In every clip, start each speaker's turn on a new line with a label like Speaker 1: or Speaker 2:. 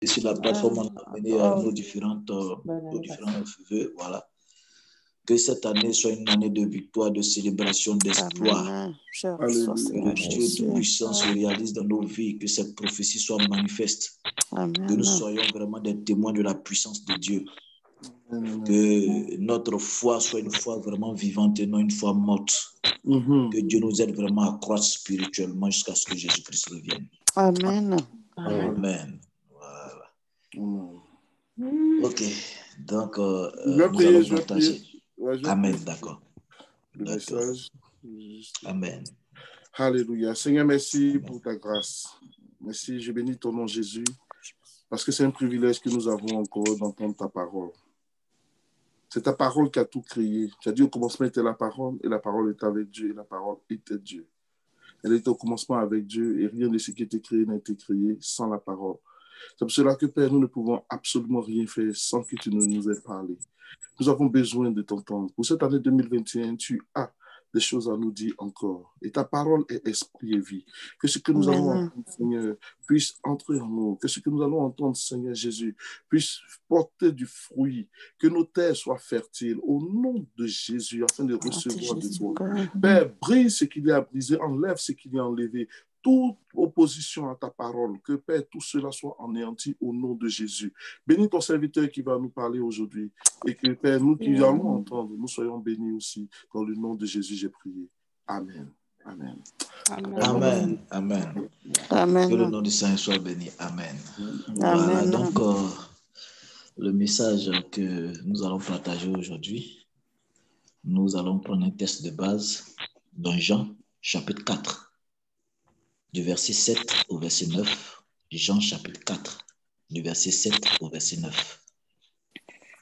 Speaker 1: sur la plateforme, on a amené nos différents vœux. Voilà. Que cette année soit une année de victoire, de célébration, d'espoir. Que le Dieu Tout-Puissant se réalise dans nos vies, que cette prophétie soit manifeste. Que nous soyons vraiment des témoins de la puissance de Dieu. Que notre foi soit une foi vraiment vivante et non une foi morte. Que Dieu nous aide vraiment à croître spirituellement jusqu'à ce que Jésus-Christ revienne.
Speaker 2: Amen.
Speaker 1: Amen. Voilà. Ok. Donc, nous allons partager. Amen, d'accord.
Speaker 3: Le message.
Speaker 1: Amen.
Speaker 3: Alléluia. Seigneur, merci pour ta grâce. Merci, je bénis ton nom, Jésus, parce que c'est un privilège que nous avons encore d'entendre ta parole. C'est ta parole qui a tout créé. Tu as dit au commencement était la parole, et la parole était avec Dieu, et la parole était Dieu. Elle était au commencement avec Dieu, et rien de ce qui était créé n'a été créé sans la parole. C'est pour cela que, Père, nous ne pouvons absolument rien faire sans que tu ne nous aies parlé. Nous avons besoin de t'entendre. Pour cette année 2021, tu as des choses à nous dire encore. Et ta parole est esprit et vie. Que ce que nous allons entendre, Seigneur, puisse entrer en nous. Que ce que nous allons entendre, Seigneur Jésus, puisse porter du fruit. Que nos terres soient fertiles au nom de Jésus afin de recevoir de toi. Père, brise ce qu'il y a brisé, enlève ce qu'il y a enlevé. Toute opposition à ta parole, que Père, tout cela soit anéanti au nom de Jésus. Bénis ton serviteur qui va nous parler aujourd'hui et que Père, nous qui allons entendre, nous soyons bénis aussi. Dans le nom de Jésus, j'ai prié. Amen. Amen.
Speaker 1: Amen. Amen.
Speaker 2: Amen.
Speaker 1: Que le nom du Seigneur soit béni. Amen.
Speaker 2: Amen.
Speaker 1: Voilà, donc le message que nous allons partager aujourd'hui, nous allons prendre un texte de base dans Jean, chapitre 4. Du verset 7 au verset 9, Jean chapitre 4, du verset 7 au verset 9.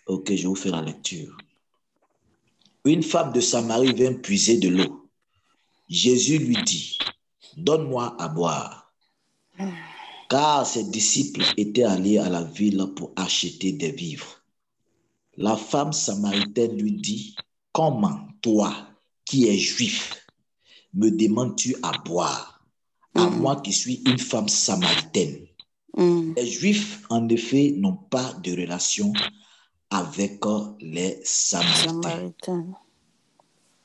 Speaker 1: Ok, je vous fais la lecture. Une femme de Samarie vint puiser de l'eau. Jésus lui dit, « Donne-moi à boire. » Car ses disciples étaient allés à la ville pour acheter des vivres. La femme samaritaine lui dit, « Comment, toi, qui es juif, me demandes-tu à boire? À moi qui suis une femme samaritaine. » Les Juifs, en effet, n'ont pas de relation avec les Samaritains.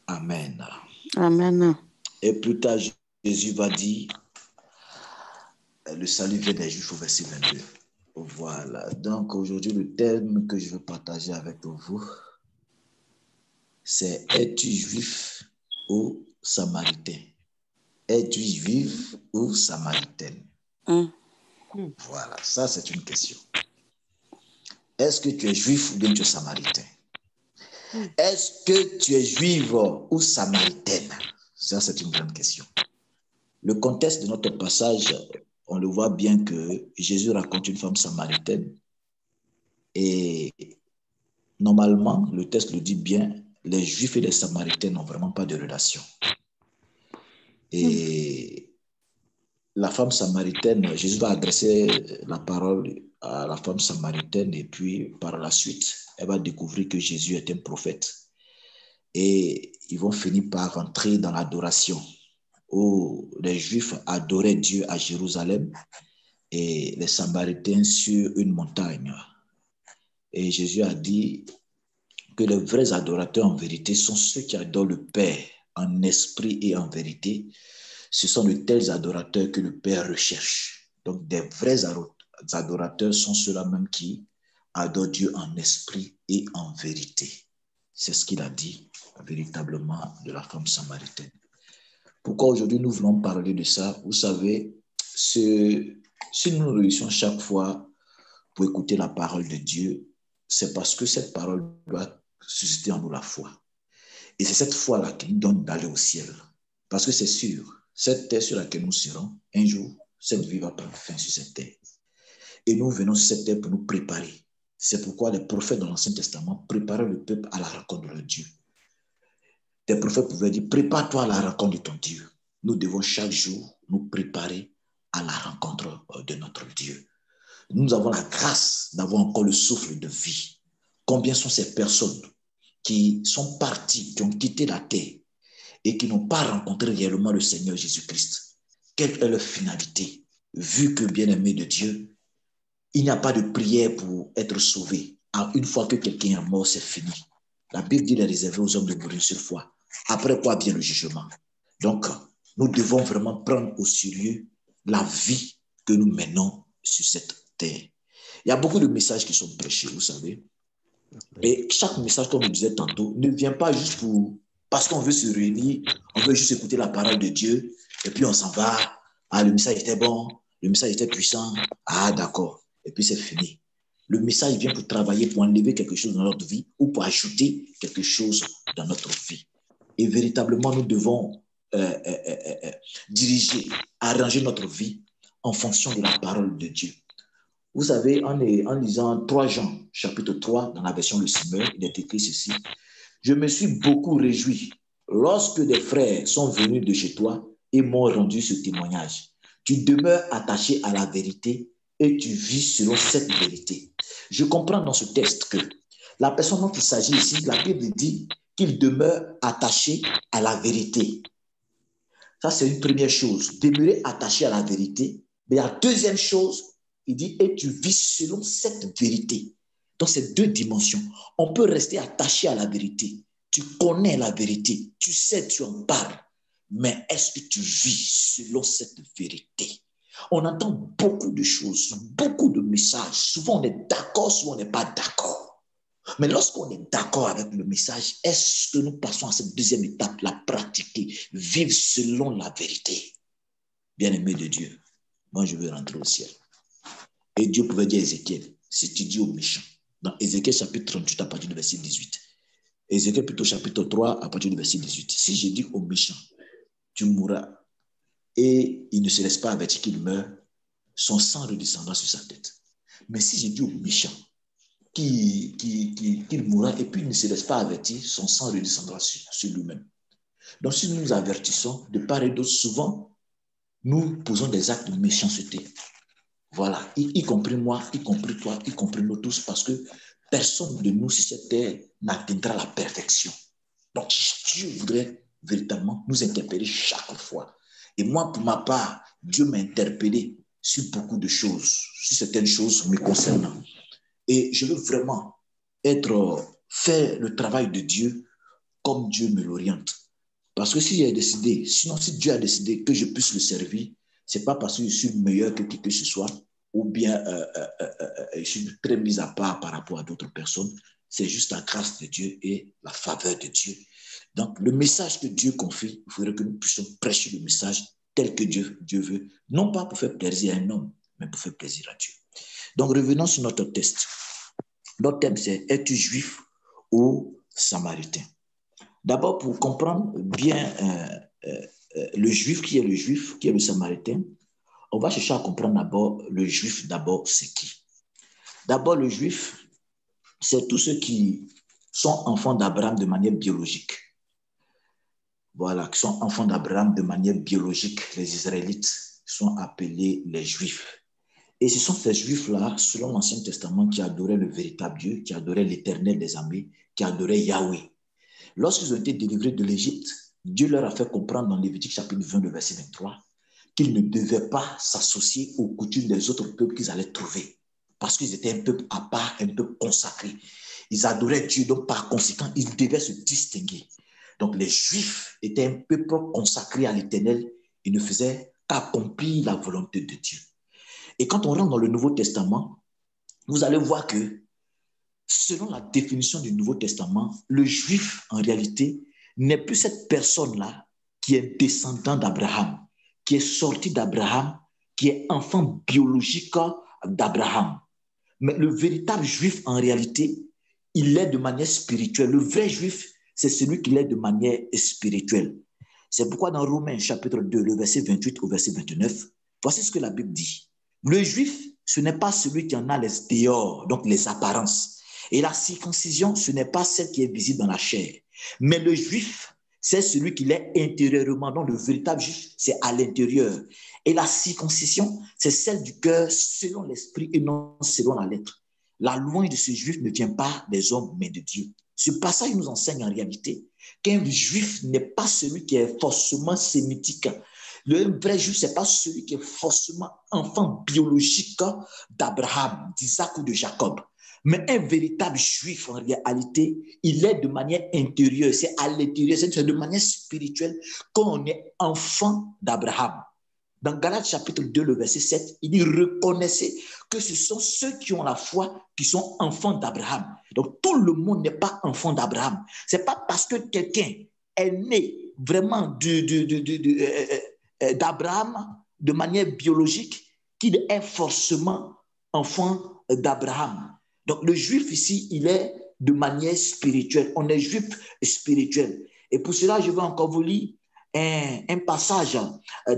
Speaker 1: Amen.
Speaker 2: Amen.
Speaker 1: Et plus tard, Jésus va dire, le salut vient des Juifs au verset 22. Voilà. Donc, aujourd'hui, le thème que je veux partager avec vous, c'est « Es-tu juif ou samaritain ?» Es-tu juif ou samaritaine? Voilà, ça c'est une question. Est-ce que tu es juif ou bien tu es samaritain? Est-ce que tu es juive ou samaritaine? Ça c'est une grande question. Le contexte de notre passage, on le voit bien que Jésus raconte une femme samaritaine et normalement, le texte le dit bien, les juifs et les samaritains n'ont vraiment pas de relation. Et la femme samaritaine, Jésus va adresser la parole à la femme samaritaine et puis par la suite, elle va découvrir que Jésus est un prophète. Et ils vont finir par rentrer dans l'adoration où les Juifs adoraient Dieu à Jérusalem et les Samaritains sur une montagne. Et Jésus a dit que les vrais adorateurs en vérité sont ceux qui adorent le Père en esprit et en vérité. Ce sont de tels adorateurs que le Père recherche. Donc, des vrais adorateurs sont ceux-là même qui adorent Dieu en esprit et en vérité. C'est ce qu'il a dit véritablement de la femme samaritaine. Pourquoi aujourd'hui nous voulons parler de ça? Vous savez, si nous réussissons chaque fois pour écouter la parole de Dieu, c'est parce que cette parole doit susciter en nous la foi. Et c'est cette foi-là qui nous donne d'aller au ciel. Parce que c'est sûr, cette terre sur laquelle nous serons, un jour, cette vie va prendre fin sur cette terre. Et nous venons sur cette terre pour nous préparer. C'est pourquoi les prophètes dans l'Ancien Testament préparaient le peuple à la rencontre de leur Dieu. Des prophètes pouvaient dire, prépare-toi à la rencontre de ton Dieu. Nous devons chaque jour nous préparer à la rencontre de notre Dieu. Nous avons la grâce d'avoir encore le souffle de vie. Combien sont ces personnes qui sont parties, qui ont quitté la terre et qui n'ont pas rencontré réellement le Seigneur Jésus-Christ? Quelle est leur finalité? Vu que, bien-aimés de Dieu, il n'y a pas de prière pour être sauvé. Une fois que quelqu'un est mort, c'est fini. La Bible dit qu'il est réservé aux hommes de mourir sur foi. Après quoi vient le jugement. Donc, nous devons vraiment prendre au sérieux la vie que nous menons sur cette terre. Il y a beaucoup de messages qui sont prêchés, vous savez. Et chaque message, comme je disais tantôt, ne vient pas juste parce qu'on veut se réunir, on veut juste écouter la parole de Dieu, et puis on s'en va. Ah, le message était bon, le message était puissant. Ah, d'accord. Et puis c'est fini. Le message vient pour travailler, pour enlever quelque chose dans notre vie ou pour ajouter quelque chose dans notre vie. Et véritablement, nous devons diriger, arranger notre vie en fonction de la parole de Dieu. Vous savez, en lisant 3 Jean, chapitre 3, dans la version Le Semeur, il est écrit ceci. Je me suis beaucoup réjoui lorsque des frères sont venus de chez toi et m'ont rendu ce témoignage. Tu demeures attaché à la vérité et tu vis selon cette vérité. Je comprends dans ce texte que la personne dont il s'agit ici, la Bible dit qu'il demeure attaché à la vérité. Ça, c'est une première chose. Demeurer attaché à la vérité. Mais la deuxième chose, il dit, et tu vis selon cette vérité. Donc, c'est 2 dimensions. On peut rester attaché à la vérité. Tu connais la vérité. Tu sais, tu en parles. Mais est-ce que tu vis selon cette vérité? On entend beaucoup de choses, beaucoup de messages. Souvent, on est d'accord, souvent, on n'est pas d'accord. Mais lorsqu'on est d'accord avec le message, est-ce que nous passons à cette deuxième étape, la pratiquer, vivre selon la vérité? Bien-aimé de Dieu, moi, je veux rentrer au ciel. Et Dieu pouvait dire à Ézéchiel, si tu dis aux méchants, dans Ézéchiel chapitre 38 à partir du verset 18, Ézéchiel plutôt chapitre 3 à partir du verset 18, si je dis aux méchants, tu mourras, et il ne se laisse pas avertir qu'il meurt, son sang redescendra sur sa tête. Mais si je dis aux méchants qu'il mourra, et puis il ne se laisse pas avertir, son sang redescendra sur lui-même. Donc si nous nous avertissons de part et d'autre, souvent, nous posons des actes de méchanceté. Voilà, y compris moi, y compris toi, y compris nous tous, parce que personne de nous sur cette terre n'atteindra la perfection. Donc, Dieu voudrait véritablement nous interpeller chaque fois. Et moi, pour ma part, Dieu m'a interpellé sur beaucoup de choses, sur certaines choses me concernant. Et je veux vraiment faire le travail de Dieu comme Dieu me l'oriente. Parce que si Dieu a décidé que je puisse le servir, ce n'est pas parce que je suis meilleur que qui que ce soit, ou bien je suis très mis à part par rapport à d'autres personnes. C'est juste la grâce de Dieu et la faveur de Dieu. Donc, le message que Dieu confie, il faudrait que nous puissions prêcher le message tel que Dieu veut, non pas pour faire plaisir à un homme, mais pour faire plaisir à Dieu. Donc, revenons sur notre texte. Notre thème, c'est « Es-tu juif ou samaritain ?» D'abord, pour comprendre bien le juif, qui est le samaritain, on va chercher à comprendre d'abord le juif, c'est qui? D'abord, le juif, c'est tous ceux qui sont enfants d'Abraham de manière biologique. Voilà, qui sont enfants d'Abraham de manière biologique. Les Israélites sont appelés les juifs. Et ce sont ces juifs-là, selon l'Ancien Testament, qui adoraient le véritable Dieu, qui adoraient l'Éternel des armées, qui adoraient Yahweh. Lorsqu'ils ont été délivrés de l'Égypte, Dieu leur a fait comprendre dans Lévitique chapitre 20, le verset 23, qu'ils ne devaient pas s'associer aux coutumes des autres peuples qu'ils allaient trouver, parce qu'ils étaient un peuple à part, un peuple consacré. Ils adoraient Dieu, donc par conséquent, ils devaient se distinguer. Donc les Juifs étaient un peuple consacré à l'Éternel, ils ne faisaient qu'accomplir la volonté de Dieu. Et quand on rentre dans le Nouveau Testament, vous allez voir que selon la définition du Nouveau Testament, le Juif, en réalité, n'est plus cette personne-là qui est descendant d'Abraham, qui est sorti d'Abraham, qui est enfant biologique d'Abraham. Mais le véritable Juif, en réalité, il l'est de manière spirituelle. Le vrai Juif, c'est celui qui l'est de manière spirituelle. C'est pourquoi dans Romains chapitre 2, le verset 28 au verset 29, voici ce que la Bible dit. Le Juif, ce n'est pas celui qui en a les dehors, donc les apparences. Et la circoncision, ce n'est pas celle qui est visible dans la chair. Mais le Juif, c'est celui qui l'est intérieurement. Donc le véritable Juif, c'est à l'intérieur. Et la circoncision, c'est celle du cœur selon l'esprit et non selon la lettre. La louange de ce Juif ne vient pas des hommes, mais de Dieu. Ce passage nous enseigne en réalité qu'un Juif n'est pas celui qui est forcément sémitique. Le vrai juif, ce n'est pas celui qui est forcément enfant biologique d'Abraham, d'Isaac ou de Jacob. Mais un véritable juif, en réalité, il est de manière intérieure, c'est à l'intérieur, c'est de manière spirituelle qu'on est enfant d'Abraham. Dans Galates chapitre 2, le verset 7, il dit « Reconnaissez que ce sont ceux qui ont la foi qui sont enfants d'Abraham. » Donc, tout le monde n'est pas enfant d'Abraham. Ce n'est pas parce que quelqu'un est né vraiment d'Abraham de manière biologique qu'il est forcément enfant d'Abraham. Donc, le juif ici, il est de manière spirituelle. On est juif spirituel. Et pour cela, je vais encore vous lire un passage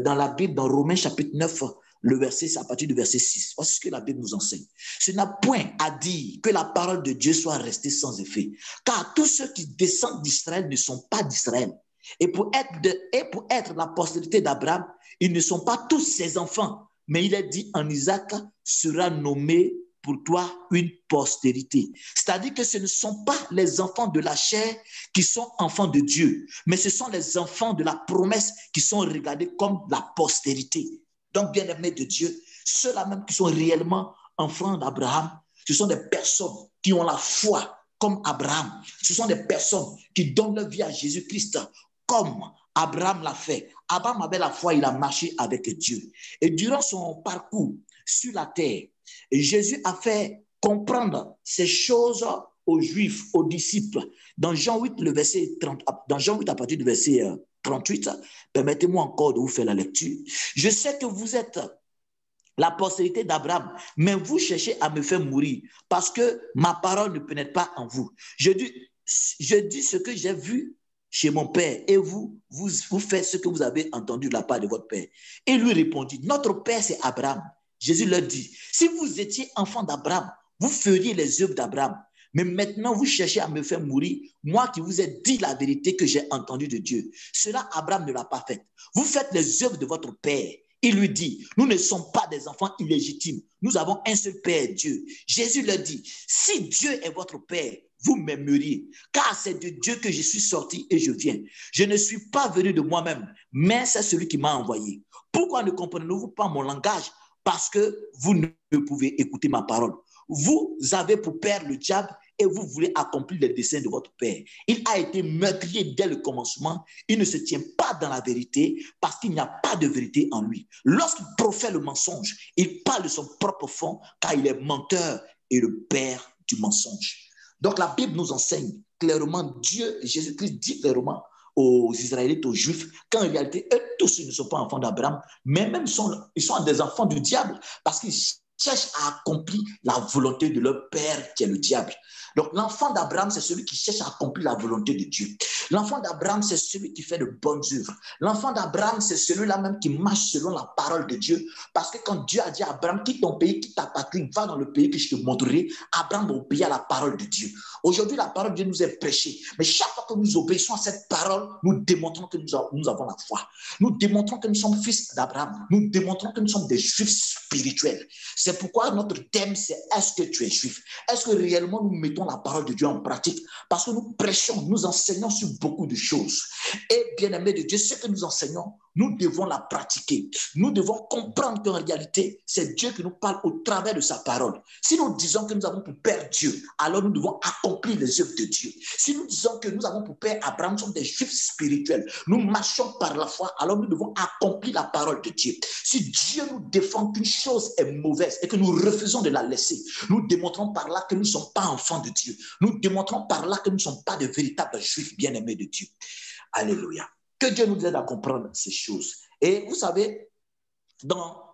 Speaker 1: dans la Bible, dans Romains chapitre 9, le verset, c'est à partir du verset 6. Voici ce que la Bible nous enseigne. Ce n'a point à dire que la parole de Dieu soit restée sans effet, car tous ceux qui descendent d'Israël ne sont pas d'Israël. Et pour être la postérité d'Abraham, ils ne sont pas tous ses enfants, mais il est dit en Isaac sera nommé pour toi une postérité. C'est-à-dire que ce ne sont pas les enfants de la chair qui sont enfants de Dieu, mais ce sont les enfants de la promesse qui sont regardés comme la postérité. Donc, bien-aimés de Dieu, ceux-là même qui sont réellement enfants d'Abraham, ce sont des personnes qui ont la foi comme Abraham. Ce sont des personnes qui donnent leur vie à Jésus-Christ comme Abraham l'a fait. Abraham avait la foi, il a marché avec Dieu. Et durant son parcours sur la terre, Jésus a fait comprendre ces choses aux Juifs, aux disciples. Dans Jean 8, le verset 30, dans Jean 8 à partir du verset 38, permettez-moi encore de vous faire la lecture. Je sais que vous êtes la postérité d'Abraham, mais vous cherchez à me faire mourir parce que ma parole ne pénètre pas en vous. Je dis ce que j'ai vu chez mon père et vous faites ce que vous avez entendu de la part de votre père. Et lui répondit, notre père c'est Abraham. Jésus leur dit, si vous étiez enfant d'Abraham, vous feriez les œuvres d'Abraham. Mais maintenant, vous cherchez à me faire mourir, moi qui vous ai dit la vérité que j'ai entendue de Dieu. Cela, Abraham ne l'a pas fait. Vous faites les œuvres de votre père. Il lui dit, nous ne sommes pas des enfants illégitimes. Nous avons un seul Père, Dieu. Jésus leur dit, si Dieu est votre Père, vous m'aimeriez, car c'est de Dieu que je suis sorti et je viens. Je ne suis pas venu de moi-même, mais c'est celui qui m'a envoyé. Pourquoi ne comprenez-vous pas mon langage? Parce que vous ne pouvez écouter ma parole. Vous avez pour père le diable et vous voulez accomplir les desseins de votre père. Il a été meurtrier dès le commencement. Il ne se tient pas dans la vérité parce qu'il n'y a pas de vérité en lui. Lorsqu'il profère le mensonge, il parle de son propre fond car il est menteur et le père du mensonge. Donc la Bible nous enseigne clairement, Dieu, Jésus-Christ dit clairement aux Israélites, aux Juifs, qu'en réalité, eux tous, ils ne sont pas enfants d'Abraham, mais même ils sont des enfants du diable parce qu'ils cherchent à accomplir la volonté de leur père qui est le diable. Donc l'enfant d'Abraham, c'est celui qui cherche à accomplir la volonté de Dieu. L'enfant d'Abraham, c'est celui qui fait de bonnes œuvres. L'enfant d'Abraham, c'est celui-là même qui marche selon la parole de Dieu. Parce que quand Dieu a dit à Abraham, quitte ton pays, quitte ta patrie, va dans le pays que je te montrerai, Abraham obéit à la parole de Dieu. Aujourd'hui, la parole de Dieu nous est prêchée. Mais chaque fois que nous obéissons à cette parole, nous démontrons que nous avons la foi. Nous démontrons que nous sommes fils d'Abraham. Nous démontrons que nous sommes des juifs spirituels. C'est pourquoi notre thème, c'est est-ce que tu es juif? Est-ce que réellement nous mettons la parole de Dieu en pratique? Parce que nous prêchons, nous enseignons sur beaucoup de choses. Et bien aimé de Dieu, ce que nous enseignons, nous devons la pratiquer. Nous devons comprendre qu'en réalité, c'est Dieu qui nous parle au travers de sa parole. Si nous disons que nous avons pour père Dieu, alors nous devons accomplir les œuvres de Dieu. Si nous disons que nous avons pour père Abraham, nous sommes des juifs spirituels, nous marchons par la foi, alors nous devons accomplir la parole de Dieu. Si Dieu nous défend qu'une chose est mauvaise et que nous refusons de la laisser, nous démontrons par là que nous ne sommes pas enfants de Dieu. Nous démontrons par là que nous ne sommes pas de véritables juifs bien-aimés de Dieu. Alléluia. Que Dieu nous aide à comprendre ces choses. Et vous savez, dans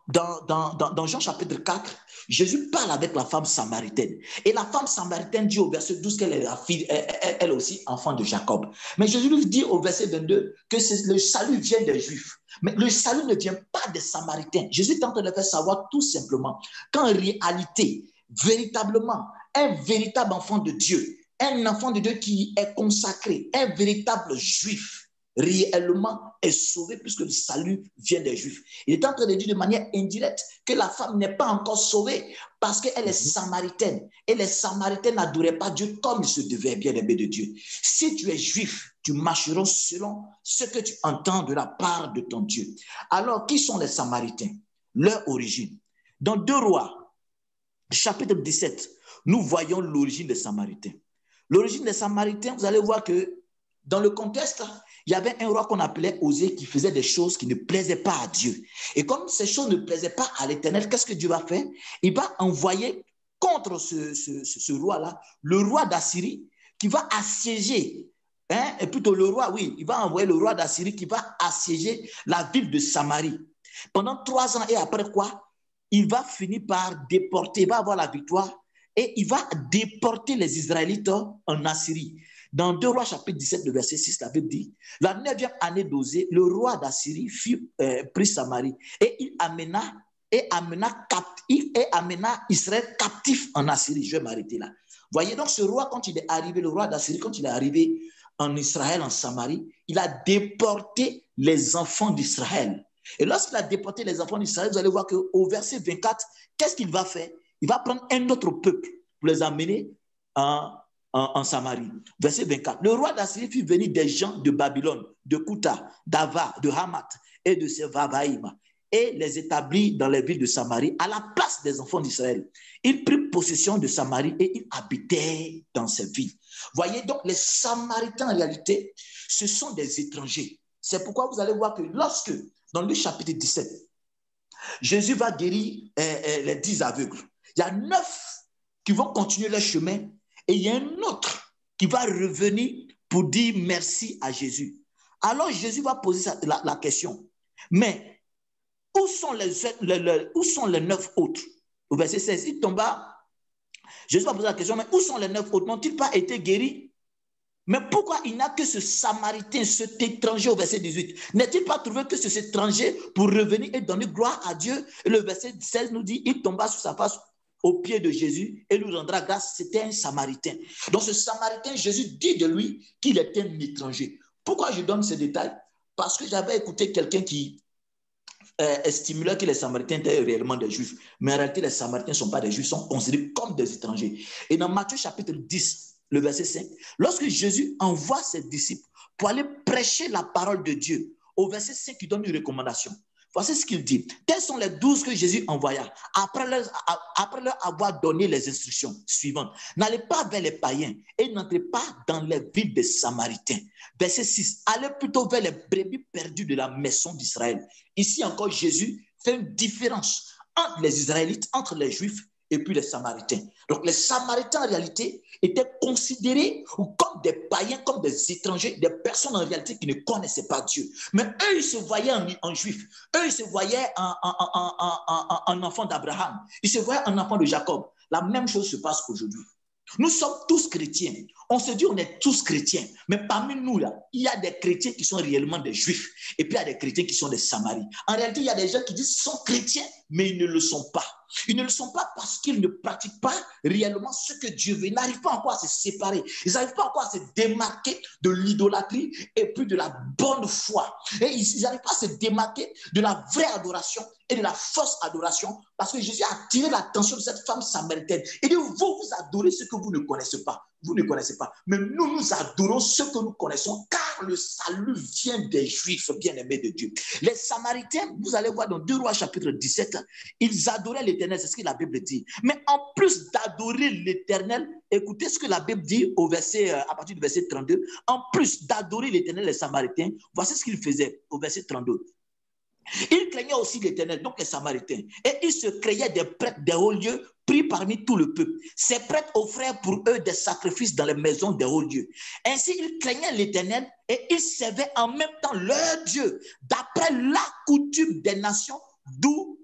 Speaker 1: Jean chapitre 4, Jésus parle avec la femme samaritaine. Et la femme samaritaine dit au verset 12 qu'elle est la fille, elle aussi enfant de Jacob. Mais Jésus lui dit au verset 22 que le salut vient des Juifs. Mais le salut ne vient pas des Samaritains. Jésus tente de le faire savoir tout simplement qu'en réalité, véritablement, un véritable enfant de Dieu, un enfant de Dieu qui est consacré, un véritable juif, réellement est sauvée puisque le salut vient des Juifs. Il est en train de dire de manière indirecte que la femme n'est pas encore sauvée parce qu'elle est samaritaine. Et les samaritains n'adoraient pas Dieu comme il se devait, bien-aimé de Dieu. Si tu es juif, tu marcheras selon ce que tu entends de la part de ton Dieu. Alors, qui sont les samaritains? Leur origine. Dans 2 Rois, chapitre 17, nous voyons l'origine des samaritains. L'origine des samaritains, vous allez voir que dans le contexte, il y avait un roi qu'on appelait Osée qui faisait des choses qui ne plaisaient pas à Dieu. Et comme ces choses ne plaisaient pas à l'Éternel, qu'est-ce que Dieu va faire? Il va envoyer contre ce roi-là, le roi d'Assyrie, qui va assiéger, et plutôt le roi, oui, il va envoyer le roi d'Assyrie qui va assiéger la ville de Samarie. Pendant 3 ans et après quoi? Il va finir par déporter, il va avoir la victoire et il va déporter les Israélites en Assyrie. Dans 2 Rois chapitre 17, le verset 6, la Bible dit, la 9e année d'Osée, le roi d'Assyrie prit Samarie et il amena Israël captif en Assyrie. Je vais m'arrêter là. Voyez donc ce roi, quand il est arrivé, le roi d'Assyrie, quand il est arrivé en Israël, en Samarie, il a déporté les enfants d'Israël. Et lorsqu'il a déporté les enfants d'Israël, vous allez voir qu'au verset 24, qu'est-ce qu'il va faire? Il va prendre un autre peuple pour les amener en Samarie. Verset 24. Le roi d'Assyrie fit venir des gens de Babylone, de Kouta, d'Ava, de Hamath et de Sevavaïm et les établit dans les villes de Samarie à la place des enfants d'Israël. Il prit possession de Samarie et il habitait dans ces villes. Voyez donc, les Samaritains en réalité, ce sont des étrangers. C'est pourquoi vous allez voir que lorsque, dans le chapitre 17, Jésus va guérir les 10 aveugles. Il y a 9 qui vont continuer leur chemin et il y a un autre qui va revenir pour dire merci à Jésus. Alors Jésus va poser la question, mais où sont les 9 autres? Au verset 16, il tomba. Jésus va poser la question, mais où sont les 9 autres? N'ont-ils pas été guéris? Mais pourquoi il n'a que ce Samaritain, cet étranger au verset 18? N'est-il pas trouvé que cet étranger pour revenir et donner gloire à Dieu? Et le verset 16 nous dit, il tomba sur sa face aux pieds de Jésus et lui rendra grâce. C'était un Samaritain. Donc ce Samaritain, Jésus dit de lui qu'il était un étranger. Pourquoi je donne ces détails? Parce que j'avais écouté quelqu'un qui estimait que les Samaritains étaient réellement des Juifs. Mais en réalité, les Samaritains ne sont pas des Juifs, sont considérés comme des étrangers. Et dans Matthieu chapitre 10, le verset 5, lorsque Jésus envoie ses disciples pour aller prêcher la parole de Dieu, au verset 5, il donne une recommandation. Voici ce qu'il dit. Tels sont les 12 que Jésus envoya après leur avoir donné les instructions suivantes. N'allez pas vers les païens et n'entrez pas dans les villes des Samaritains. Verset 6. Allez plutôt vers les brebis perdues de la maison d'Israël. Ici encore, Jésus fait une différence entre les Israélites, entre les Juifs et puis les Samaritains. Donc les Samaritains en réalité étaient considérés comme des païens, comme des étrangers, des personnes en réalité qui ne connaissaient pas Dieu. Mais eux, ils se voyaient en Juifs. Eux, ils se voyaient en enfants d'Abraham. Ils se voyaient en enfants de Jacob. La même chose se passe aujourd'hui. Nous sommes tous chrétiens. On se dit on est tous chrétiens. Mais parmi nous, là, il y a des chrétiens qui sont réellement des Juifs. Et puis il y a des chrétiens qui sont des Samaris. En réalité, il y a des gens qui disent qu'ils sont chrétiens, mais ils ne le sont pas. Ils ne le sont pas parce qu'ils ne pratiquent pas réellement ce que Dieu veut. Ils n'arrivent pas encore à se séparer. Ils n'arrivent pas encore à se démarquer de l'idolâtrie et puis de la bonne foi. Et ils n'arrivent pas à se démarquer de la vraie adoration et de la fausse adoration parce que Jésus a attiré l'attention de cette femme samaritaine. Il dit, vous adorez ce que vous ne connaissez pas. Vous ne connaissez pas. Mais nous adorons ce que nous connaissons car le salut vient des Juifs bien-aimés de Dieu. Les Samaritains, vous allez voir dans 2 Rois chapitre 17, ils adoraient l'Éternel, c'est ce que la Bible dit. Mais en plus d'adorer l'Éternel, écoutez ce que la Bible dit à partir du verset 32. En plus d'adorer l'Éternel, les Samaritains, voici ce qu'ils faisaient au verset 32. Ils craignaient aussi l'Éternel, donc les Samaritains, et ils se créaient des prêtres des hauts lieux pris parmi tout le peuple. Ces prêtres offraient pour eux des sacrifices dans les maisons des hauts lieux. Ainsi, ils craignaient l'Éternel et ils servaient en même temps leur Dieu, d'après la coutume des nations d'où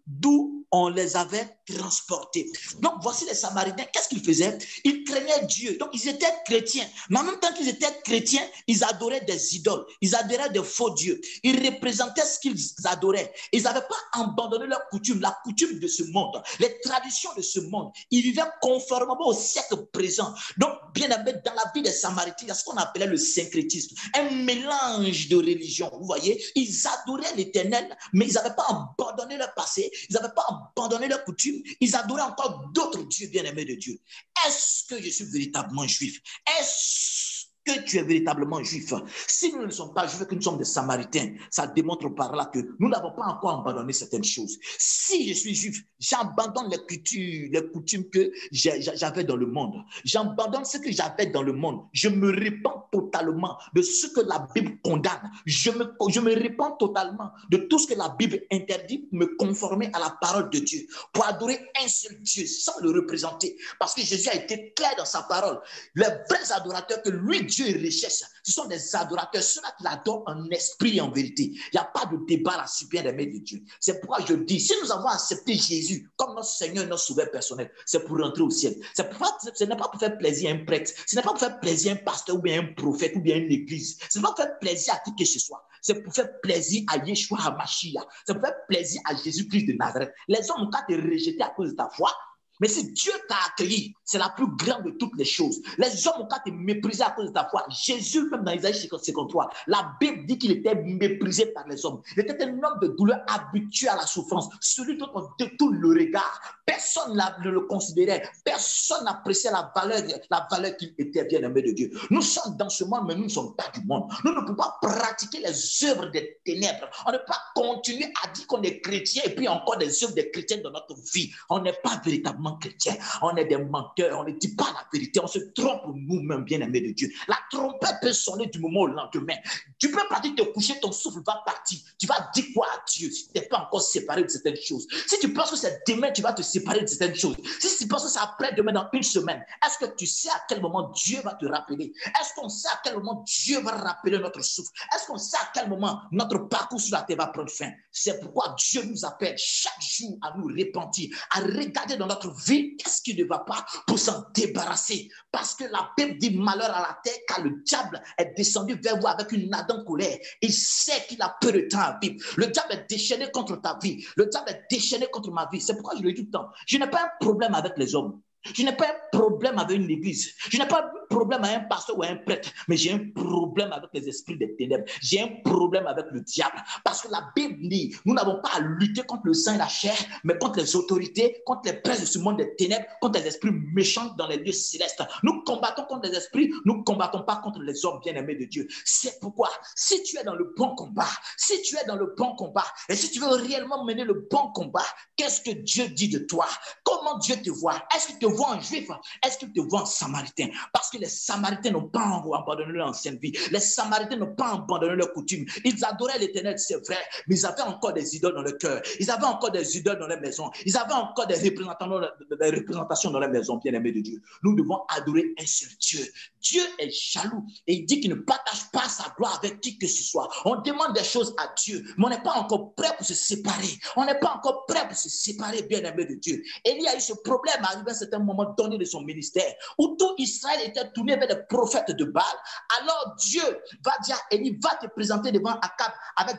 Speaker 1: d'où on les avait transportés. Donc, voici les Samaritains. Qu'est-ce qu'ils faisaient? Ils craignaient Dieu. Donc, ils étaient chrétiens. Mais en même temps qu'ils étaient chrétiens, ils adoraient des idoles. Ils adoraient des faux dieux. Ils représentaient ce qu'ils adoraient. Ils n'avaient pas abandonné leur coutume, la coutume de ce monde, les traditions de ce monde. Ils vivaient conformément au siècle présent. Donc, bien aimé, dans la vie des Samaritains, il y a ce qu'on appelait le syncrétisme, un mélange de religions. Vous voyez, ils adoraient l'Éternel, mais ils n'avaient pas abandonné leur passé. Ils n'avaient pas abandonné leur coutume, ils adoraient encore d'autres dieux bien-aimés de Dieu. Est-ce que je suis véritablement juif? Est-ce que tu es véritablement juif? Si nous ne sommes pas juifs, que nous sommes des Samaritains, ça démontre par là que nous n'avons pas encore abandonné certaines choses. Si je suis juif, j'abandonne les coutumes que j'avais dans le monde. J'abandonne ce que j'avais dans le monde. Je me répands totalement de ce que la Bible condamne. Je me répands totalement de tout ce que la Bible interdit pour me conformer à la parole de Dieu, pour adorer un seul Dieu sans le représenter. Parce que Jésus a été clair dans sa parole. Les vrais adorateurs que lui, Dieu recherche, ce sont des adorateurs, ceux-là qui l'adorent en esprit et en vérité. Il n'y a pas de débat là-dessus, bien aimé de Dieu. C'est pourquoi je dis, si nous avons accepté Jésus comme notre Seigneur et notre Sauveur personnel, c'est pour rentrer au ciel. Ce n'est pas pour faire plaisir à un prêtre, ce n'est pas pour faire plaisir à un pasteur ou bien un prophète ou bien une église. Ce n'est pas pour faire plaisir à qui que ce soit. C'est pour faire plaisir à Yeshua HaMashiach. C'est pour faire plaisir à Jésus-Christ de Nazareth. Les hommes ont qu'à te rejeter à cause de ta foi. Mais si Dieu t'a accueilli, c'est la plus grande de toutes les choses. Les hommes ont qu'à te mépriser à cause de ta foi. Jésus, même dans Isaïe 53, la Bible dit qu'il était méprisé par les hommes. Il était un homme de douleur habitué à la souffrance. Celui dont on détourne le regard. Personne ne le considérait. Personne n'appréciait la valeur qu'il était, bien aimé de Dieu. Nous sommes dans ce monde, mais nous ne sommes pas du monde. Nous ne pouvons pas pratiquer les œuvres des ténèbres. On ne peut pas continuer à dire qu'on est chrétien et puis encore des œuvres des chrétiens dans notre vie. On n'est pas véritablement chrétiens, on est des menteurs, on ne dit pas la vérité, on se trompe nous-mêmes, bien-aimés de Dieu. La trompette peut sonner du moment au lendemain. Tu peux partir te coucher, ton souffle va partir. Tu vas dire quoi à Dieu si tu n'es pas encore séparé de certaines choses? Si tu penses que c'est demain, tu vas te séparer de certaines choses. Si tu penses que c'est après-demain, dans une semaine, est-ce que tu sais à quel moment Dieu va te rappeler? Est-ce qu'on sait à quel moment Dieu va rappeler notre souffle? Est-ce qu'on sait à quel moment notre parcours sur la terre va prendre fin? C'est pourquoi Dieu nous appelle chaque jour à nous repentir, à regarder dans notre vie qu'est-ce qui ne va pas pour s'en débarrasser. Parce que la Bible dit malheur à la terre car le diable est descendu vers vous avec une ardente colère. Il sait qu'il a peu de temps à vivre. Le diable est déchaîné contre ta vie. Le diable est déchaîné contre ma vie. C'est pourquoi je le dis tout le temps. Je n'ai pas un problème avec les hommes. Je n'ai pas un problème avec une église. Je n'ai pas un problème avec un pasteur ou un prêtre, mais j'ai un problème avec les esprits des ténèbres. J'ai un problème avec le diable. Parce que la Bible dit, nous n'avons pas à lutter contre le sang et la chair, mais contre les autorités, contre les princes de ce monde des ténèbres, contre les esprits méchants dans les lieux célestes. Nous combattons contre les esprits, nous ne combattons pas contre les hommes bien-aimés de Dieu. C'est pourquoi, si tu es dans le bon combat, si tu es dans le bon combat, et si tu veux réellement mener le bon combat, qu'est-ce que Dieu dit de toi? Comment Dieu te voit? Est-ce qu'il te voit en juif? Est-ce qu'il te voit en samaritain? Parce que les Samaritains n'ont pas abandonné leur ancienne vie. Les Samaritains n'ont pas abandonné leur coutume. Ils adoraient l'Éternel, c'est vrai, mais ils avaient encore des idoles dans leur cœur. Ils avaient encore des idoles dans leur maison. Ils avaient encore des représentations dans leur maison, bien-aimés de Dieu. Nous devons adorer un seul Dieu. Dieu est jaloux et il dit qu'il ne partage pas sa gloire avec qui que ce soit. On demande des choses à Dieu, mais on n'est pas encore prêt pour se séparer. On n'est pas encore prêt pour se séparer, bien-aimés de Dieu. Élie a eu ce problème arrivé à un certain moment donné de son ministère, où tout Israël était tourné vers les prophètes de Baal. Alors Dieu va dire à Élie, va te présenter devant Akab,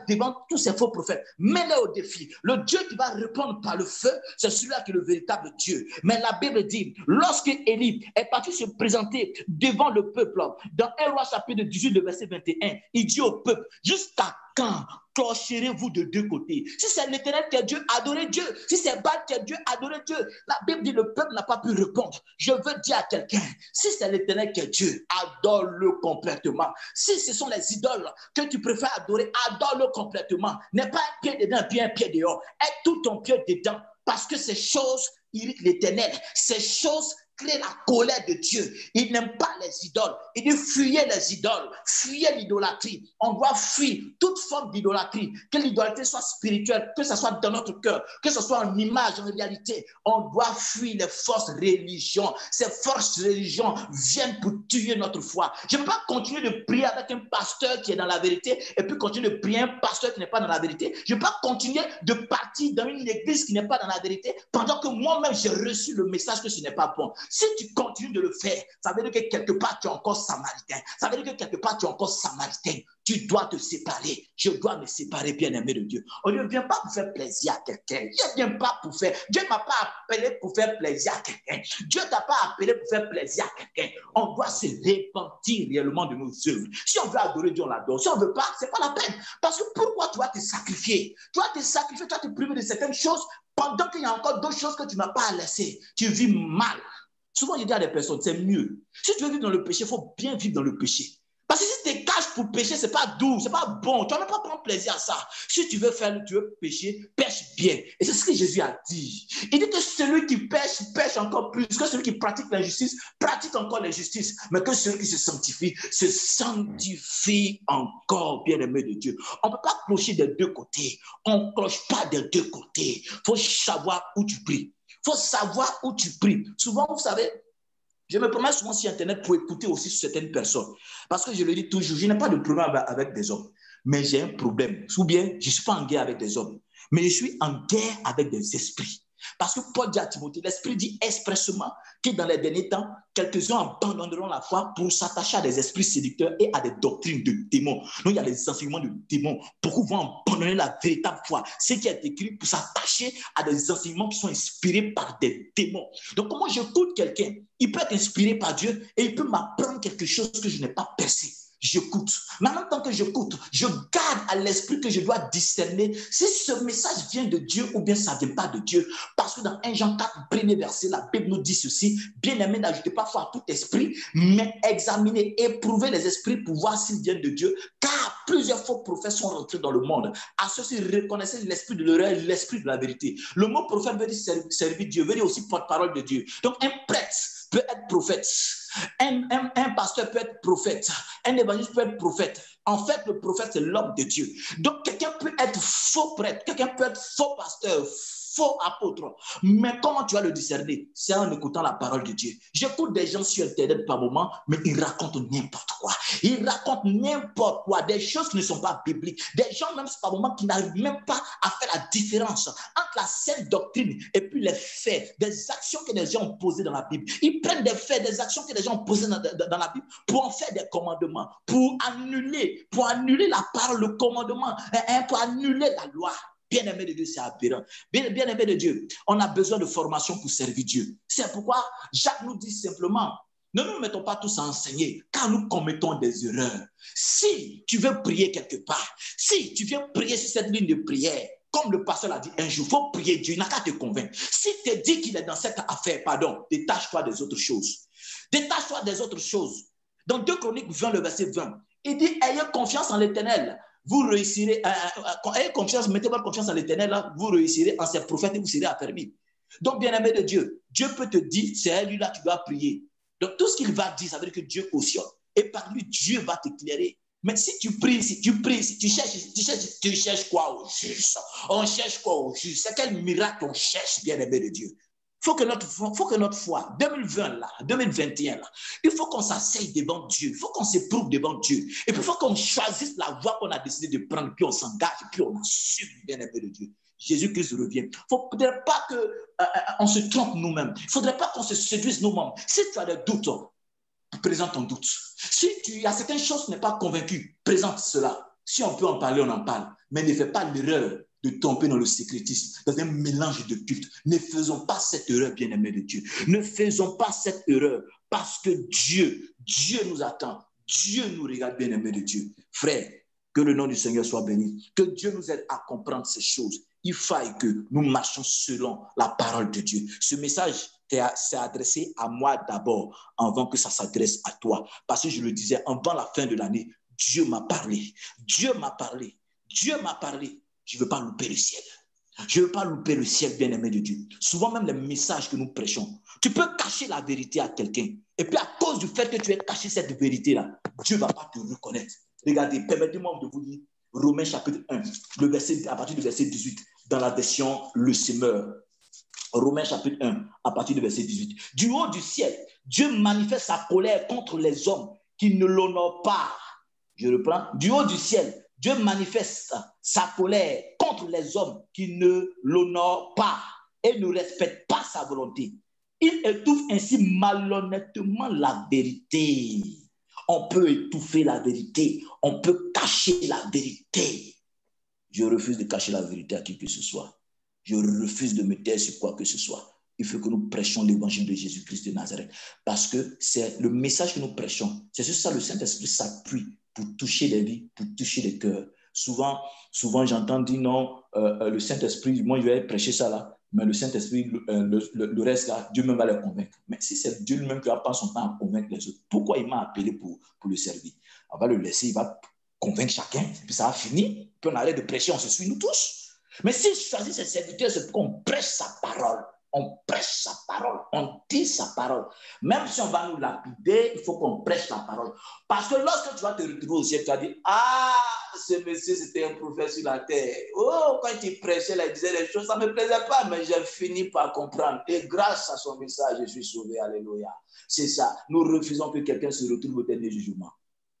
Speaker 1: devant tous ces faux prophètes. Mets-les au défi. Le Dieu qui va répondre par le feu, c'est celui-là qui est le véritable Dieu. Mais la Bible dit, lorsque Élie est parti se présenter devant le peuple, dans 1 Roi chapitre 18, le verset 21, il dit au peuple, jusqu'à quand clocherez-vous de deux côtés? Si c'est l'Éternel qui est Dieu, adorez Dieu. Si c'est Baal qui est Dieu, adorez Dieu. La Bible dit le peuple n'a pas pu répondre. Je veux dire à quelqu'un, si c'est l'Éternel qui est Dieu, adore-le complètement. Si ce sont les idoles que tu préfères adorer, adore-le complètement. N'aie pas un pied dedans puis un pied dehors. Aie tout ton pied dedans parce que ces choses irritent l'Éternel. Ces choses créé la colère de Dieu. Il n'aime pas les idoles. Il dit fuyez les idoles, fuyez l'idolâtrie. On doit fuir toute forme d'idolâtrie. Que l'idolâtrie soit spirituelle, que ce soit dans notre cœur, que ce soit en image, en réalité. On doit fuir les fausses religions. Ces fausses religions viennent pour tuer notre foi. Je ne peux pas continuer de prier avec un pasteur qui est dans la vérité et puis continuer de prier un pasteur qui n'est pas dans la vérité. Je ne peux pas continuer de partir dans une église qui n'est pas dans la vérité pendant que moi-même j'ai reçu le message que ce n'est pas bon. Si tu continues de le faire, ça veut dire que quelque part tu es encore samaritain. Ça veut dire que quelque part tu es encore samaritain. Tu dois te séparer. Je dois me séparer, bien-aimé de Dieu. On ne vient pas pour faire plaisir à quelqu'un. Je ne viens pas pour faire. Dieu ne m'a pas appelé pour faire plaisir à quelqu'un. Dieu ne t'a pas appelé pour faire plaisir à quelqu'un. On doit se repentir réellement de nos œuvres. Si on veut adorer Dieu, on l'adore. Si on ne veut pas, ce n'est pas la peine. Parce que pourquoi tu vas te sacrifier? Tu vas te sacrifier, tu vas te priver de certaines choses pendant qu'il y a encore d'autres choses que tu n'as pas à laisser. Tu vis mal. Souvent, je dis à des personnes, c'est mieux. Si tu veux vivre dans le péché, il faut bien vivre dans le péché. Parce que si tu te caches pour pécher, ce n'est pas doux, ce n'est pas bon. Tu ne vas même pas prendre plaisir à ça. Si tu veux pécher, pêche bien. Et c'est ce que Jésus a dit. Il dit que celui qui pêche, pêche encore plus. Que celui qui pratique l'injustice, pratique encore l'injustice. Mais que celui qui se sanctifie encore, bien-aimé de Dieu. On ne peut pas clocher des deux côtés. On ne cloche pas des deux côtés. Il faut savoir où tu pries. Il faut savoir où tu pries. Souvent, vous savez, je me promets souvent sur Internet pour écouter aussi certaines personnes. Parce que je le dis toujours, je n'ai pas de problème avec des hommes. Mais j'ai un problème. Ou bien, je ne suis pas en guerre avec des hommes. Mais je suis en guerre avec des esprits. Parce que Paul dit à Timothée, l'Esprit dit expressément que dans les derniers temps, quelques-uns abandonneront la foi pour s'attacher à des esprits séducteurs et à des doctrines de démons. Donc, il y a des enseignements de démons. Beaucoup vont abandonner la véritable foi. Ce qui est écrit pour s'attacher à des enseignements qui sont inspirés par des démons. Donc, comment j'écoute quelqu'un? Il peut être inspiré par Dieu et il peut m'apprendre quelque chose que je n'ai pas percé. J'écoute. Mais en même temps que j'écoute, je garde à l'esprit que je dois discerner si ce message vient de Dieu ou bien ça ne vient pas de Dieu. Parce que dans 1 Jean 4, premier verset, la Bible nous dit ceci: bien-aimé, n'ajoutez pas foi à tout esprit, mais examinez, éprouvez les esprits pour voir s'ils viennent de Dieu. Car plusieurs faux prophètes sont rentrés dans le monde. À ceux-ci, reconnaissez l'esprit de l'erreur et l'esprit de la vérité. Le mot prophète veut dire servir Dieu, veut dire aussi porte-parole de Dieu. Donc un prêtre peut être prophète. Un pasteur peut être prophète. Un évangéliste peut être prophète. En fait, le prophète, c'est l'homme de Dieu. Donc, quelqu'un peut être faux prêtre, quelqu'un peut être faux pasteur, faux apôtre. Mais comment tu vas le discerner? C'est en écoutant la parole de Dieu. J'écoute des gens sur Internet par moment, mais ils racontent n'importe quoi. Ils racontent n'importe quoi, des choses qui ne sont pas bibliques. Des gens même par moment qui n'arrivent même pas à faire la différence entre la saine doctrine et puis les faits, des actions que les gens ont posées dans la Bible. Ils prennent des faits, des actions que les gens ont posées dans la Bible pour en faire des commandements, pour annuler la parole, le commandement, pour annuler la loi. Bien-aimé de Dieu, c'est aberrant. Bien-aimé de Dieu, on a besoin de formation pour servir Dieu. C'est pourquoi Jacques nous dit simplement, ne nous mettons pas tous à enseigner, car nous commettons des erreurs. Si tu veux prier quelque part, si tu viens prier sur cette ligne de prière, comme le pasteur l'a dit un jour, il faut prier Dieu, il n'a qu'à te convaincre. Si tu te dis qu'il est dans cette affaire, détache-toi des autres choses. Détache-toi des autres choses. Dans 2 Chroniques 20, le verset 20, il dit, ayez confiance en l'Éternel. Vous réussirez, ayez confiance, mettez votre confiance en l'Éternel, vous réussirez en ses prophètes et vous serez affermis. Donc, bien-aimé de Dieu, Dieu peut te dire, c'est à lui-là tu dois prier. Donc, tout ce qu'il va dire, ça veut dire que Dieu cautionne. Et par lui, Dieu va t'éclairer. Mais si tu pries, si tu cherches quoi au juste? On cherche quoi au juste? C'est quel miracle on cherche, bien-aimé de Dieu? Il faut que notre foi, 2020 là, 2021 là, il faut qu'on s'asseye devant Dieu, il faut qu'on s'éprouve devant Dieu. Et puis il faut qu'on choisisse la voie qu'on a décidé de prendre, puis on s'engage, puis on assume, bien-aimé de Dieu. Jésus-Christ revient. Il ne faudrait pas qu'on se trompe nous-mêmes. Il ne faudrait pas qu'on se séduise nous-mêmes. Si tu as des doutes, présente ton doute. Si tu as certaines choses qui n'est pas convaincu, présente cela. Si on peut en parler, on en parle. Mais ne fais pas l'erreur de tomber dans le sécrétisme, dans un mélange de cultes. Ne faisons pas cette erreur, bien-aimés de Dieu. Ne faisons pas cette erreur parce que Dieu nous attend. Dieu nous regarde, bien-aimés de Dieu. Frère, que le nom du Seigneur soit béni. Que Dieu nous aide à comprendre ces choses. Il faille que nous marchions selon la parole de Dieu. Ce message s'est adressé à moi d'abord, avant que ça s'adresse à toi. Parce que je le disais, avant la fin de l'année, Dieu m'a parlé. Dieu m'a parlé. Dieu m'a parlé. Je ne veux pas louper le ciel. Je ne veux pas louper le ciel, bien-aimé de Dieu. Souvent, même les messages que nous prêchons, tu peux cacher la vérité à quelqu'un. Et puis, à cause du fait que tu aies caché cette vérité-là, Dieu ne va pas te reconnaître. Regardez, permettez-moi de vous dire, Romains chapitre 1, à partir du verset 18, dans la version Le Semeur. Romains chapitre 1, à partir du verset 18. Du haut du ciel, Dieu manifeste sa colère contre les hommes qui ne l'honorent pas. Je reprends. Du haut du ciel, Dieu manifeste sa colère contre les hommes qui ne l'honorent pas et ne respectent pas sa volonté. Il étouffe ainsi malhonnêtement la vérité. On peut étouffer la vérité, on peut cacher la vérité. Je refuse de cacher la vérité à qui que ce soit. Je refuse de me taire sur quoi que ce soit. Il faut que nous prêchions l'évangile de Jésus-Christ de Nazareth. Parce que c'est le message que nous prêchons. C'est sur ça que le Saint-Esprit s'appuie pour toucher les vies, pour toucher les cœurs. Souvent j'entends dire non, le Saint-Esprit, moi je vais prêcher ça là, mais le Saint-Esprit, le reste là, Dieu même va les convaincre. Mais si c'est Dieu lui-même qui va prendre son temps à convaincre les autres, pourquoi il m'a appelé pour le servir? On va le laisser, il va convaincre chacun, et puis ça va finir. Puis on arrête de prêcher, on se suit nous tous. Mais s'il choisit ses serviteurs, c'est pour qu'on prêche sa parole. On prêche sa parole, on dit sa parole. Même si on va nous lapider, il faut qu'on prêche la parole. Parce que lorsque tu vas te retrouver au ciel, tu vas dire, ah, ce monsieur, c'était un prophète sur la terre. Oh, quand il prêchait, là, il disait des choses, ça ne me plaisait pas, mais j'ai fini par comprendre. Et grâce à son message, je suis sauvé. Alléluia. C'est ça. Nous refusons que quelqu'un se retrouve au dernier jugement.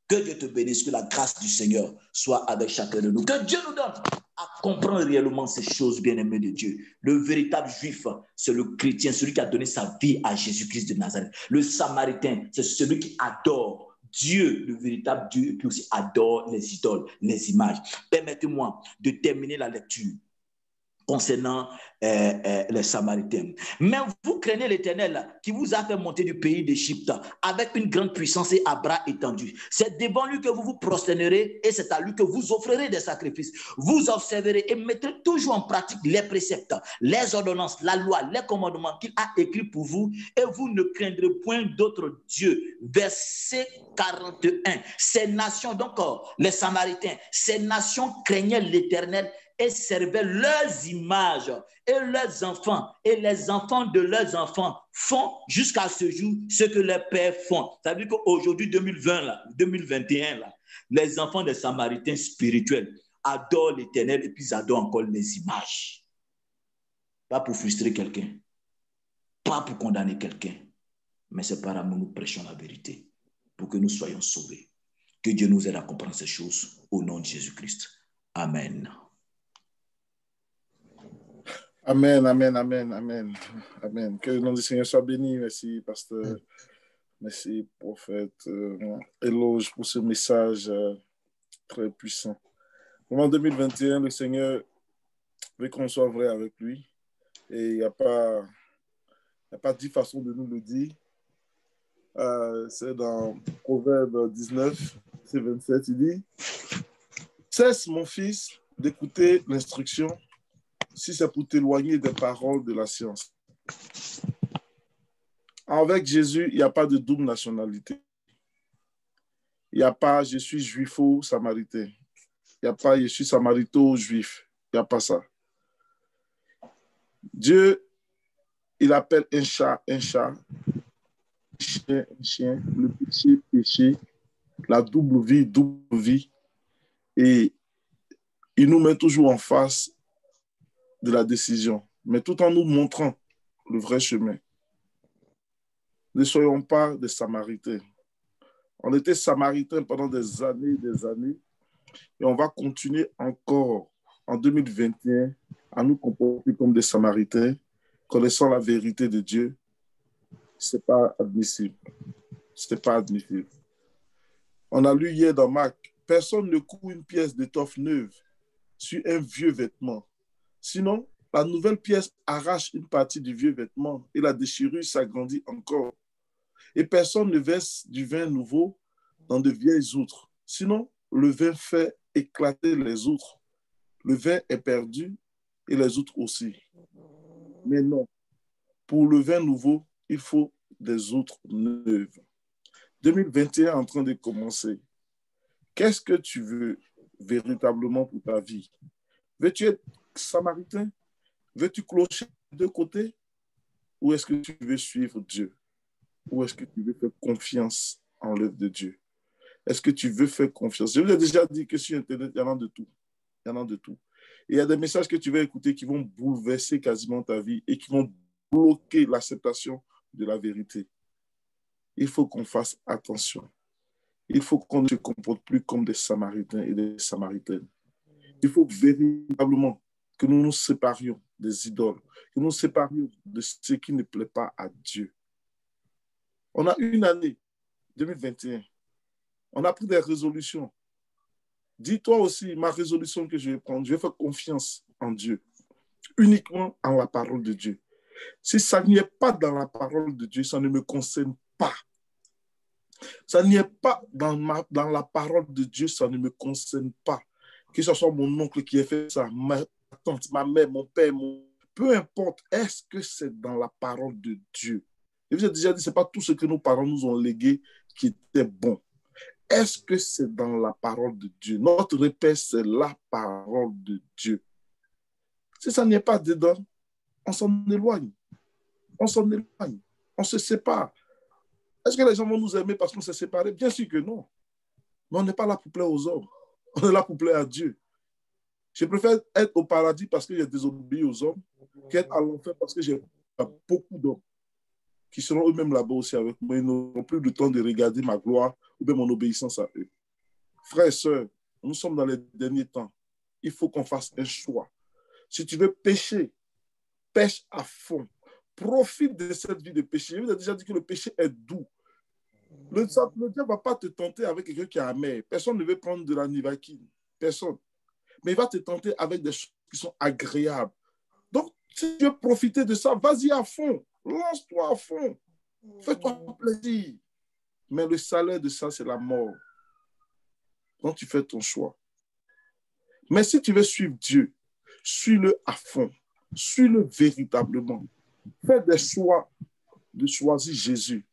Speaker 1: Que Dieu te bénisse, que la grâce du Seigneur soit avec chacun de nous. Que Dieu nous donne à comprendre réellement ces choses, bien-aimées de Dieu. Le véritable juif, c'est le chrétien, celui qui a donné sa vie à Jésus-Christ de Nazareth. Le samaritain, c'est celui qui adore Dieu, le véritable Dieu, et puis aussi adore les idoles, les images. Permettez-moi de terminer la lecture concernant les Samaritains. Mais vous craignez l'Éternel qui vous a fait monter du pays d'Égypte avec une grande puissance et à bras étendus. C'est devant lui que vous vous prosternerez et c'est à lui que vous offrirez des sacrifices. Vous observerez et mettrez toujours en pratique les préceptes, les ordonnances, la loi, les commandements qu'il a écrits pour vous et vous ne craindrez point d'autres dieux. Verset 41. Ces nations, donc les Samaritains, ces nations craignaient l'Éternel et servaient leurs images et leurs enfants et les enfants de leurs enfants font jusqu'à ce jour ce que leurs pères font. Ça veut dire qu'aujourd'hui, 2021, là, les enfants des Samaritains spirituels adorent l'Éternel et puis ils adorent encore les images. Pas pour frustrer quelqu'un, pas pour condamner quelqu'un, mais c'est par amour nous prêchons la vérité pour que nous soyons sauvés. Que Dieu nous aide à comprendre ces choses au nom de Jésus-Christ. Amen.
Speaker 3: Amen, amen, amen, amen, amen. Que le nom du Seigneur soit béni. Merci, pasteur. Merci, prophète. Éloge pour ce message très puissant. En 2021, le Seigneur veut qu'on soit vrai avec lui. Et il n'y a pas 10 façons de nous le dire. C'est dans Proverbe 19, verset 27, il dit « Cesse, mon fils, d'écouter l'instruction, si c'est pour t'éloigner des paroles de la science. » Avec Jésus, il n'y a pas de double nationalité. Il n'y a pas « je suis juifo-samaritain ». Il n'y a pas « je suis samarito-juif ». Il n'y a pas ça. Dieu, il appelle un chat, un chien, un chien, le péché, péché, la double vie. Et il nous met toujours en face de la décision, mais tout en nous montrant le vrai chemin. Ne soyons pas des Samaritains. On était Samaritains pendant des années, et on va continuer encore en 2021 à nous comporter comme des Samaritains, connaissant la vérité de Dieu. Ce n'est pas admissible. Ce n'est pas admissible. On a lu hier dans Marc, personne ne coud une pièce d'étoffe neuve sur un vieux vêtement. Sinon, la nouvelle pièce arrache une partie du vieux vêtement et la déchirure s'agrandit encore. Et personne ne verse du vin nouveau dans de vieilles outres. Sinon, le vin fait éclater les outres. Le vin est perdu et les outres aussi. Mais non, pour le vin nouveau, il faut des outres neuves. 2021 est en train de commencer. Qu'est-ce que tu veux véritablement pour ta vie? Veux-tu être samaritain Veux-tu clocher de deux côtés? Ou est-ce que tu veux suivre Dieu? Ou est-ce que tu veux faire confiance en l'œuvre de Dieu? Est-ce que tu veux faire confiance? Je vous ai déjà dit que sur Internet, il y en a de tout. Il y en a de tout. Et il y a des messages que tu vas écouter qui vont bouleverser quasiment ta vie et qui vont bloquer l'acceptation de la vérité. Il faut qu'on fasse attention. Il faut qu'on ne se comporte plus comme des Samaritains et des Samaritaines. Il faut véritablement que nous nous séparions des idoles, que nous nous séparions de ce qui ne plaît pas à Dieu. On a une année, 2021. On a pris des résolutions. Dis-toi aussi, ma résolution que je vais prendre, je vais faire confiance en Dieu, uniquement en la parole de Dieu. Si ça n'y est pas dans la parole de Dieu, ça ne me concerne pas. Ça n'y est pas dans la parole de Dieu, ça ne me concerne pas. Que ce soit mon oncle qui ait fait ça, ma tante, ma mère, mon père, peu importe, est-ce que c'est dans la parole de Dieu? Je vous ai déjà dit, ce n'est pas tout ce que nos parents nous ont légué qui était bon. Est-ce que c'est dans la parole de Dieu? Notre repère, c'est la parole de Dieu. Si ça n'y est pas dedans, on s'en éloigne. On s'en éloigne. On se sépare. Est-ce que les gens vont nous aimer parce qu'on s'est séparés? Bien sûr que non. Mais on n'est pas là pour plaire aux hommes. On est là pour plaire à Dieu. Je préfère être au paradis parce que j'ai désobéi aux hommes qu'être à l'enfer parce que j'ai beaucoup d'hommes qui seront eux-mêmes là-bas aussi avec moi. Ils n'auront plus le temps de regarder ma gloire ou bien mon obéissance à eux. Frères et sœurs, nous sommes dans les derniers temps. Il faut qu'on fasse un choix. Si tu veux pécher, pêche à fond. Profite de cette vie de péché. Je vous ai déjà dit que le péché est doux. Le diable ne va pas te tenter avec quelqu'un qui est amer. Personne ne veut prendre de la nivaquine. Personne. Mais il va te tenter avec des choses qui sont agréables. Donc, si tu veux profiter de ça, vas-y à fond. Lance-toi à fond. Fais-toi plaisir. Mais le salaire de ça, c'est la mort. Donc, tu fais ton choix. Mais si tu veux suivre Dieu, suis-le à fond. Suis-le véritablement. Fais des choix de choisir Jésus.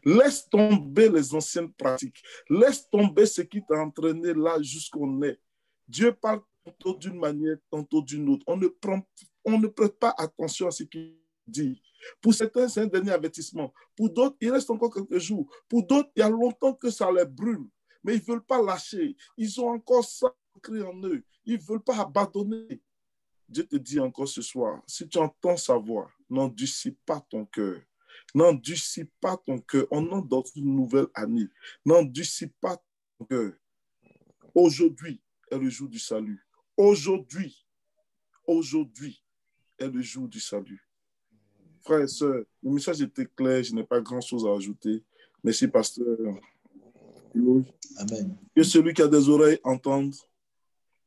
Speaker 3: Laisse tomber les anciennes pratiques. Laisse tomber ce qui t'a entraîné là jusqu'au nez. Dieu parle tantôt d'une manière, tantôt d'une autre. On ne prête pas attention à ce qu'il dit. Pour certains, c'est un dernier avertissement. Pour d'autres, il reste encore quelques jours. Pour d'autres, il y a longtemps que ça les brûle. Mais ils ne veulent pas lâcher. Ils ont encore ça écrit en eux. Ils ne veulent pas abandonner. Dieu te dit encore ce soir, si tu entends sa voix, n'endurcis pas ton cœur. N'endurcis pas ton cœur. On entre dans une nouvelle année. N'endurcis pas ton cœur. Aujourd'hui est le jour du salut. Aujourd'hui est le jour du salut. Frères et sœurs, le message était clair. Je n'ai pas grand-chose à ajouter. Merci, pasteur.
Speaker 1: Amen.
Speaker 3: Que celui qui a des oreilles entende.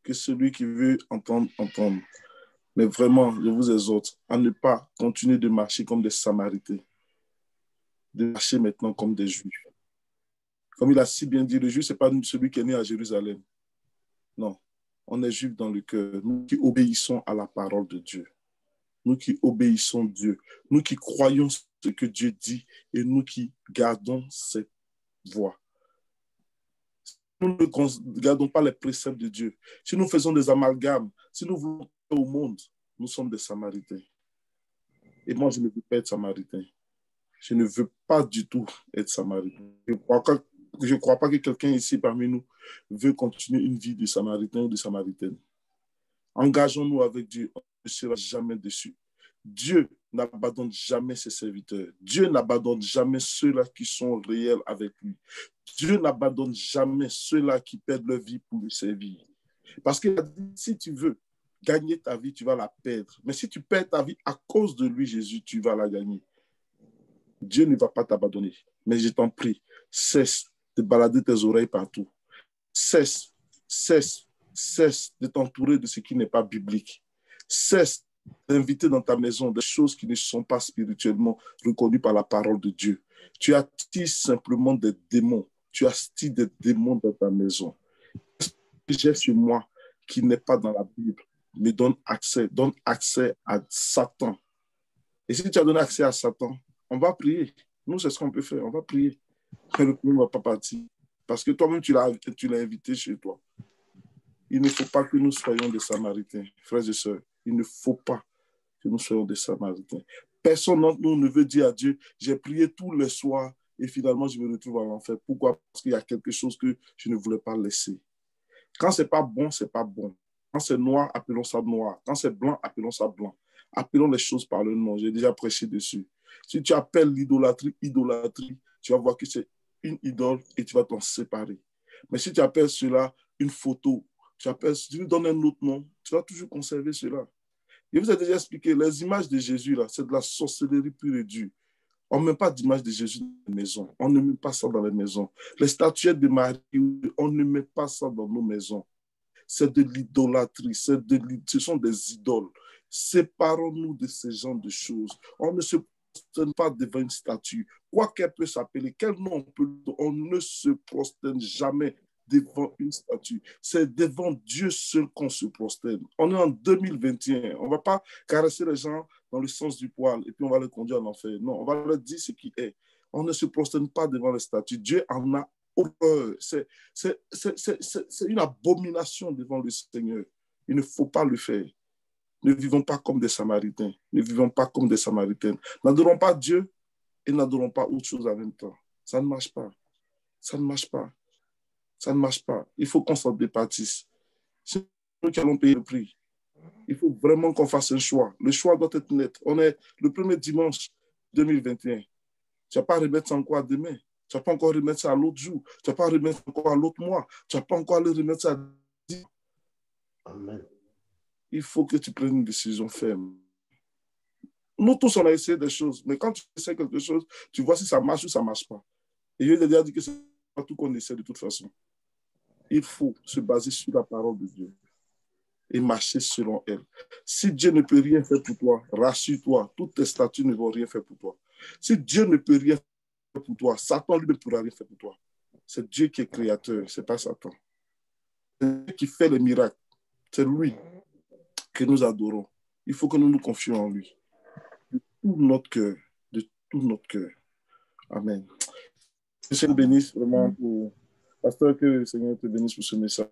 Speaker 3: Que celui qui veut entendre, entende. Mais vraiment, je vous exhorte à ne pas continuer de marcher comme des Samaritains, de marcher maintenant comme des Juifs. Comme il a si bien dit, le Juif, ce n'est pas celui qui est né à Jérusalem. Non, on est Juifs dans le cœur. Nous qui obéissons à la parole de Dieu. Nous qui obéissons Dieu. Nous qui croyons ce que Dieu dit et nous qui gardons cette voie. Nous ne gardons pas les préceptes de Dieu. Si nous faisons des amalgames, si nous voulons au monde, nous sommes des Samaritains. Et moi, je ne veux pas être Samaritain. Je ne veux pas du tout être Samaritain. Je ne crois pas que quelqu'un ici parmi nous veut continuer une vie de Samaritain ou de Samaritaine. Engageons-nous avec Dieu. On ne sera jamais déçu. Dieu n'abandonne jamais ses serviteurs. Dieu n'abandonne jamais ceux-là qui sont réels avec lui. Dieu n'abandonne jamais ceux-là qui perdent leur vie pour lui servir. Parce qu'il a dit, si tu veux gagner ta vie, tu vas la perdre. Mais si tu perds ta vie à cause de lui, Jésus, tu vas la gagner. Dieu ne va pas t'abandonner. Mais je t'en prie, cesse de balader tes oreilles partout. Cesse de t'entourer de ce qui n'est pas biblique. Cesse d'inviter dans ta maison des choses qui ne sont pas spirituellement reconnues par la parole de Dieu. Tu attires simplement des démons. Tu attires des démons dans ta maison. J'ai sur moi qui n'est pas dans la Bible me donne accès à Satan. Et si tu as donné accès à Satan, on va prier. Nous, c'est ce qu'on peut faire. On va prier. Mais le problème ne va pas partir. Parce que toi-même, tu l'as invité chez toi. Il ne faut pas que nous soyons des Samaritains. Frères et sœurs, il ne faut pas que nous soyons des Samaritains. Personne d'entre nous ne veut dire à Dieu, j'ai prié tous les soirs et finalement je me retrouve à l'enfer. Pourquoi? Parce qu'il y a quelque chose que je ne voulais pas laisser. Quand ce n'est pas bon, ce n'est pas bon. Quand c'est noir, appelons ça noir. Quand c'est blanc, appelons ça blanc. Appelons les choses par le nom. J'ai déjà prêché dessus. Si tu appelles l'idolâtrie, idolâtrie, tu vas voir que c'est une idole et tu vas t'en séparer. Mais si tu appelles cela une photo, si tu lui donnes un autre nom, tu vas toujours conserver cela. Je vous ai déjà expliqué, les images de Jésus, là, c'est de la sorcellerie pure et dure. On ne met pas d'image de Jésus dans les maisons. On ne met pas ça dans les maisons. Les statuettes de Marie, on ne met pas ça dans nos maisons. C'est de l'idolâtrie. Ce sont des idoles. Séparons-nous de ce genre de choses. On ne se prosterne pas devant une statue. Quoi qu'elle peut s'appeler, quel nom on peut, on ne se prosterne jamais devant une statue. C'est devant Dieu seul qu'on se prosterne. On est en 2021. On ne va pas caresser les gens dans le sens du poil et puis on va les conduire en enfer. Non, on va leur dire ce qui est. On ne se prosterne pas devant les statues. Dieu en a horreur. C'est une abomination devant le Seigneur. Il ne faut pas le faire. Ne vivons pas comme des Samaritains. Ne vivons pas comme des Samaritaines. N'adorons pas Dieu et n'adorons pas autre chose en même temps. Ça ne marche pas. Ça ne marche pas. Ça ne marche pas. Il faut qu'on s'en départisse. C'est nous qui allons payer le prix. Il faut vraiment qu'on fasse un choix. Le choix doit être net. On est le premier dimanche 2021. Tu ne vas pas remettre ça encore demain. Tu ne vas pas encore remettre ça à l'autre jour. Tu ne vas pas remettre encore à l'autre mois. Tu ne vas pas encore le remettre ça à 10.
Speaker 4: Amen.
Speaker 3: Il faut que tu prennes une décision ferme. Nous tous, on a essayé des choses. Mais quand tu essaies quelque chose, tu vois si ça marche ou ça ne marche pas. Et je vais te dire que c'est pas tout qu'on essaie de toute façon. Il faut se baser sur la parole de Dieu et marcher selon elle. Si Dieu ne peut rien faire pour toi, rassure-toi, toutes tes statuts ne vont rien faire pour toi. Si Dieu ne peut rien faire pour toi, Satan lui ne pourra rien faire pour toi. C'est Dieu qui est créateur, ce n'est pas Satan. C'est Dieu qui fait les miracles. C'est lui que nous adorons. Il faut que nous nous confions en lui. De tout notre cœur. De tout notre cœur. Amen. Que le Seigneur bénisse vraiment pour... Pasteur, que le Seigneur te bénisse pour ce message.